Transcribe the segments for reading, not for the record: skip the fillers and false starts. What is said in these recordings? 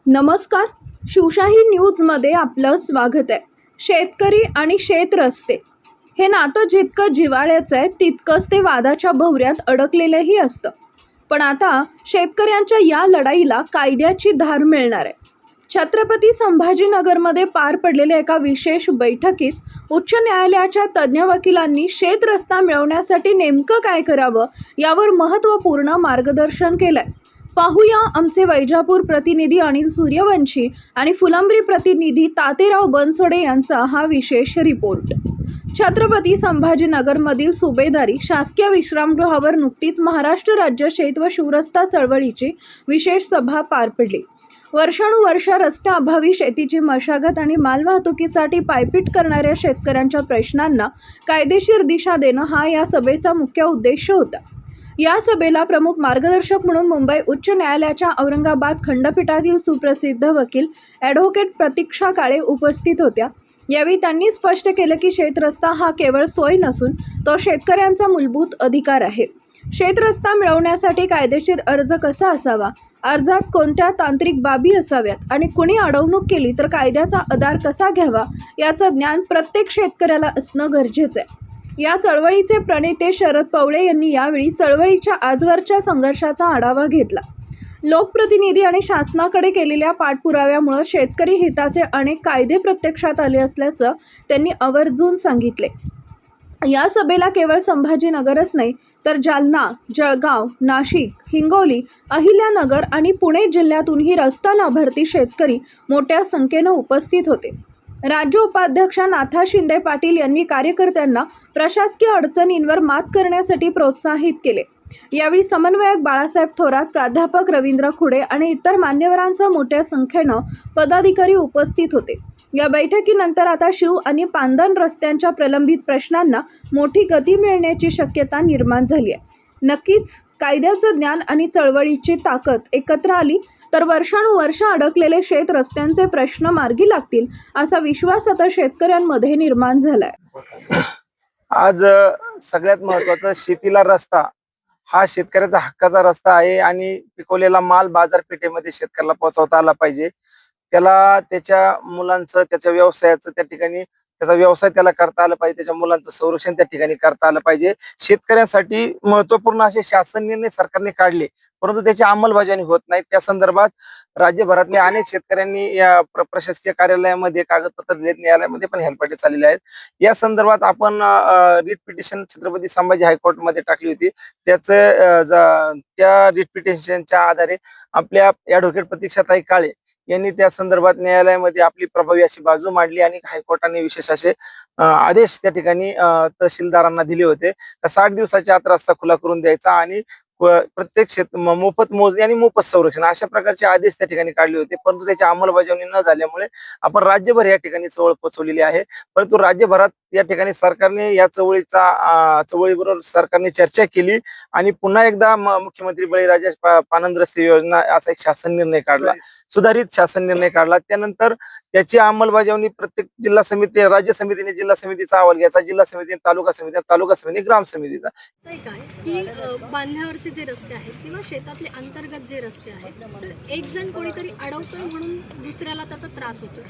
नमस्कार. शिवशाही न्यूजमध्ये आपलं स्वागत आहे. शेतकरी आणि शेतरस्ते हे नातं जितकं जिव्हाळ्याचं आहे तितकंच ते वादाच्या भोवऱ्यात अडकलेलंही असतं. पण आता शेतकऱ्यांच्या या लढाईला कायद्याची धार मिळणार आहे. छत्रपती संभाजीनगरमध्ये पार पडलेल्या एका विशेष बैठकीत उच्च न्यायालयाच्या तज्ज्ञ वकिलांनी शेतरस्ता मिळवण्यासाठी नेमकं काय करावं यावर महत्त्वपूर्ण मार्गदर्शन केलंय. पाहूया आमचे वैजापूर प्रतिनिधी अनिल सूर्यवंशी आणि फुलंब्री प्रतिनिधी तातेराव बनसोडे यांचा हा विशेष रिपोर्ट. छत्रपती संभाजीनगरमधील सुभेदारी शासकीय विश्रामगृहावर नुकतीच महाराष्ट्र राज्य शेत व शिवरस्ता चळवळीची विशेष सभा पार पडली. वर्षानुवर्ष रस्त्याअभावी शेतीची मशागत आणि मालवाहतुकीसाठी पायपीट करणाऱ्या शेतकऱ्यांच्या प्रश्नांना कायदेशीर दिशा देणं हा या सभेचा मुख्य उद्देश होता. या सभेला प्रमुख मार्गदर्शक म्हणून मुंबई उच्च न्यायालयाच्या औरंगाबाद खंडपीठातील सुप्रसिद्ध वकील ॲडव्होकेट प्रतीक्षा काळे उपस्थित होत्या. यावेळी त्यांनी स्पष्ट केलं की शेतरस्ता हा केवळ सोय नसून तो शेतकऱ्यांचा मूलभूत अधिकार आहे. शेतरस्ता मिळवण्यासाठी कायदेशीर अर्ज कसा असावा, अर्जात कोणत्या तांत्रिक बाबी असाव्यात आणि कुणी अडवणूक केली तर कायद्याचा आधार कसा घ्यावा याचं ज्ञान प्रत्येक शेतकऱ्याला असणं गरजेचं आहे. या चळवळीचे प्रणेते शरद पवळे यांनी यावेळी चळवळीच्या आजवरच्या संघर्षाचा आढावा घेतला. लोकप्रतिनिधी आणि शासनाकडे केलेल्या पाठपुराव्यामुळे शेतकरी हिताचे अनेक कायदे प्रत्यक्षात आले असल्याचं त्यांनी आवर्जून सांगितले. या सभेला केवळ संभाजीनगरच नाही तर जालना, जळगाव, नाशिक, हिंगोली, अहिल्यानगर आणि पुणे जिल्ह्यातूनही रस्ता लाभार्थी शेतकरी मोठ्या संख्येनं उपस्थित होते. राज्य उपाध्यक्ष नाथा शिंदे पाटील यांनी कार्यकर्त्यांना प्रशासकीय अडचणींवर मात करण्यासाठी प्रोत्साहित केले. यावेळी समन्वयक बाळासाहेब थोरात, प्राध्यापक रवींद्र खुडे आणि इतर मान्यवरांसह मोठ्या संख्येनं पदाधिकारी उपस्थित होते. या बैठकीनंतर आता शिव आणि पांदन रस्त्यांच्या प्रलंबित प्रश्नांना मोठी गती मिळण्याची शक्यता निर्माण झाली आहे. नक्कीच कायद्याचं ज्ञान आणि चळवळीची ताकद एकत्र आली तर वर्षानुवर्ष अडकलेले शेत रस्त्यांचे प्रश्न मार्गी लागतील असा विश्वास आता शेतकऱ्यांमध्ये निर्माण झालाय. आज सगळ्यात महत्त्वाचं शेतीला रस्ता हा शेतकऱ्याचा हक्काचा रस्ता आहे आणि पिकवलेला माल बाजारपेठेमध्ये शेतकऱ्याला पोहोचवता आला पाहिजे. त्याला त्याच्या मुलांचं, त्याच्या व्यवसायाचं त्या ठिकाणी त्याचा व्यवसाय त्याला करता आला पाहिजे, त्याच्या मुलांचं संरक्षण त्या ठिकाणी करता आलं पाहिजे. शेतकऱ्यांसाठी महत्त्वपूर्ण असे शासन निर्णय सरकारने काढले परंतु त्याची अंमलबजावणी होत नाही. त्या संदर्भात राज्यभरातल्या अनेक शेतकऱ्यांनी या प्रशासकीय कार्यालयामध्ये कागदपत्र दिलेत, न्यायालयामध्ये पण हेलपाटे चाललेले आहेत. या संदर्भात आपण रिट पिटिशन छत्रपती संभाजी हायकोर्टमध्ये टाकली होती. त्या रिट पिटिशनच्या आधारे आपल्या ॲडव्होकेट प्रतीक्षाताई काळे यांनी त्या संदर्भात न्यायालयामध्ये आपली प्रभावी अशी बाजू मांडली आणि हायकोर्टाने विशेष असे आदेश त्या ठिकाणी तहसीलदारांना दिले होते. 60 दिवसाच्या आत रस्ता खुला करून द्यायचा आणि प्रत्येक मोफत मोजणी आणि मोफत संरक्षण अशा प्रकारचे आदेश त्या ठिकाणी काढले होते. परंतु त्याची अंमलबजावणी न झाल्यामुळे आपण राज्यभर या ठिकाणी चळवळ पोचवलेली आहे. परंतु राज्यभरात या ठिकाणी सरकारने या चळवळीबरोबर सरकारने चर्चा केली आणि पुन्हा एकदा मुख्यमंत्री बळीराजा पानंद रस्ते योजना असा एक शासन निर्णय काढला, सुधारित शासन निर्णय काढला. त्यानंतर त्याची अंमलबजावणी प्रत्येक जिल्हा समिती, राज्य समितीने जिल्हा समितीचा अहवाल घ्यायचा, जिल्हा समितीने तालुका समिती, ग्राम समितीचा. काय की बांधल्यावरचे जे रस्ते आहेत किंवा शेतातले अंतर्गत जे रस्ते आहेत तर एक जण कोणीतरी अडवतोय म्हणून दुसऱ्याला त्याचा त्रास होतो.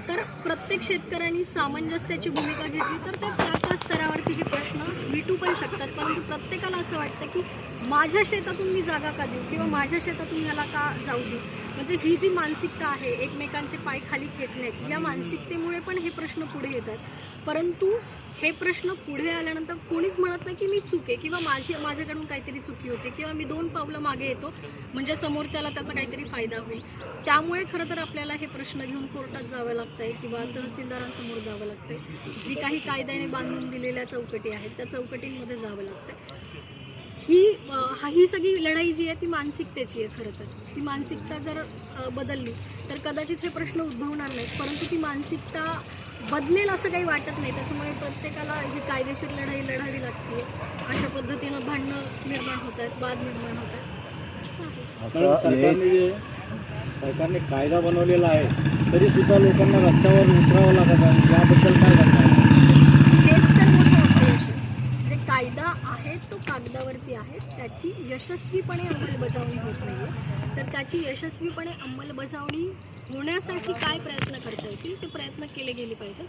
तर प्रत्येक शेतकऱ्यांनी सामंजस्याची भूमिका घेतली तर त्या स्तरावरती हे प्रश्न मिटू पण शकतात. परंतु प्रत्येकाला असं वाटतं की माझ्या शेतातून मी जागा का देऊ किंवा माझ्या शेतातून याला का जाऊ देऊ. म्हणजे ही जी मानसिकता आहे एकमेकांचे पाय खाली खेचण्याची, या मानसिकतेमुळे पण हे प्रश्न पुढे येतात. परंतु हे प्रश्न पुढे आल्यानंतर कोणीच म्हणत नाही की मी चूक आहे किंवा माझ्याकडून काहीतरी चुकी होते किंवा मी 2 पावलं मागे येतो म्हणजे समोरच्याला त्याचा काहीतरी फायदा होईल. त्यामुळे खरं तर आपल्याला हे प्रश्न घेऊन कोर्टात जावं लागतं आहे किंवा तहसीलदारांसमोर जावं लागतं आहे. जी काही कायद्याने बांधून दिलेल्या चौकटी आहेत त्या चौकटींमध्ये जावं लागतं आहे. ही सगळी लढाई जी आहे ती मानसिकतेची आहे. खरं तर ती मानसिकता जर बदलली तर कदाचित हे प्रश्न उद्भवणार नाहीत. परंतु ती मानसिकता बदलेल असं काही वाटत नाही. त्याच्यामुळे प्रत्येकाला ही कायदेशीर लढाई लढावी लागते. अशा पद्धतीनं भांडणं निर्माण होत आहेत, वाद निर्माण होत आहेत. सरकारने कायदा बनवलेला आहे तरी सुद्धा लोकांना रस्त्यावर उतरावं लागत आहे. याबद्दल काय करणार? हेच तर मोठं अपयश आहे. म्हणजे कायदा आहे तो कागदावरती आहे, त्याची यशस्वीपणे अंमलबजावणी होत नाही आहे. तर त्याची यशस्वीपणे अंमलबजावणी होण्यासाठी काय प्रयत्न करता येतील ते प्रयत्न केले गेले पाहिजे.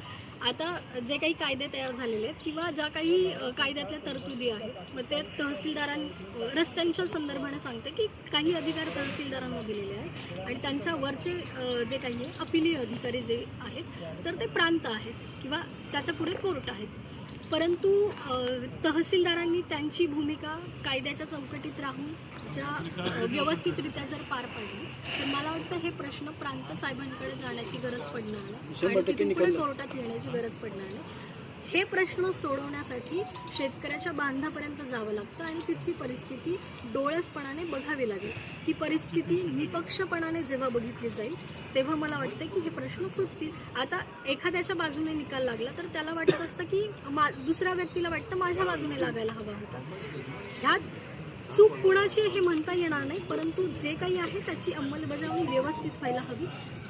आता जे काही कायदे तयार झालेले आहेत किंवा ज्या काही कायद्यातल्या तरतुदी आहेत, मग ते रस्त्यांच्या संदर्भाने सांगते की काही अधिकार तहसीलदारांना दिलेले आहेत आणि त्यांच्या वरचे जे काही आहे अपिली अधिकारी जे आहेत तर ते प्रांत आहेत किंवा त्याच्या पुढे कोर्ट आहेत. परंतु तहसीलदारांनी त्यांची भूमिका कायद्याच्या चौकटीत राहून ज्या व्यवस्थितरित्या जर पार पाडली तर मला वाटतं हे प्रश्न प्रांत साहेबांकडे जाण्याची गरज पडणार नाही आणि तिथून पुढे कोर्टात येण्याची गरज पडणार नाही. हे प्रश्न सोडवण्यासाठी शेतकऱ्याच्या बांधापर्यंत जावं लागतं आणि तिथली परिस्थिती डोळसपणाने बघावी लागेल. ती परिस्थिती निपक्षपणाने जेव्हा बघितली जाईल तेव्हा मला वाटतं की हे प्रश्न सुटतील. आता एखाद्याच्या बाजूने निकाल लागला तर त्याला वाटत असतं की दुसऱ्या व्यक्तीला वाटतं माझ्या बाजूने लागायला हवा होता. ह्यात चूक कुणाची हे म्हणता येणार नाही, परंतु जे काही आहे त्याची अंमलबजावणी व्यवस्थित व्हायला हवी.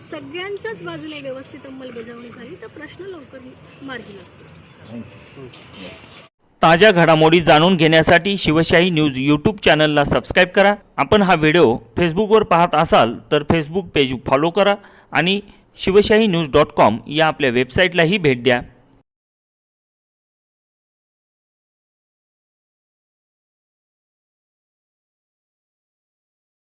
सगळ्यांच्याच बाजूने व्यवस्थित अंमलबजावणी झाली तर प्रश्न लवकर मार्गी लागतो. ताज्या घडामोडी जाणून घेण्यासाठी शिवशाही न्यूज यूट्यूब चॅनलला सबस्क्राईब करा. आपण हा व्हिडिओ फेसबुकवर पाहत असाल तर फेसबुक पेज फॉलो करा आणि शिवशाही न्यूज.com या आपल्या वेबसाईटलाही भेट द्या.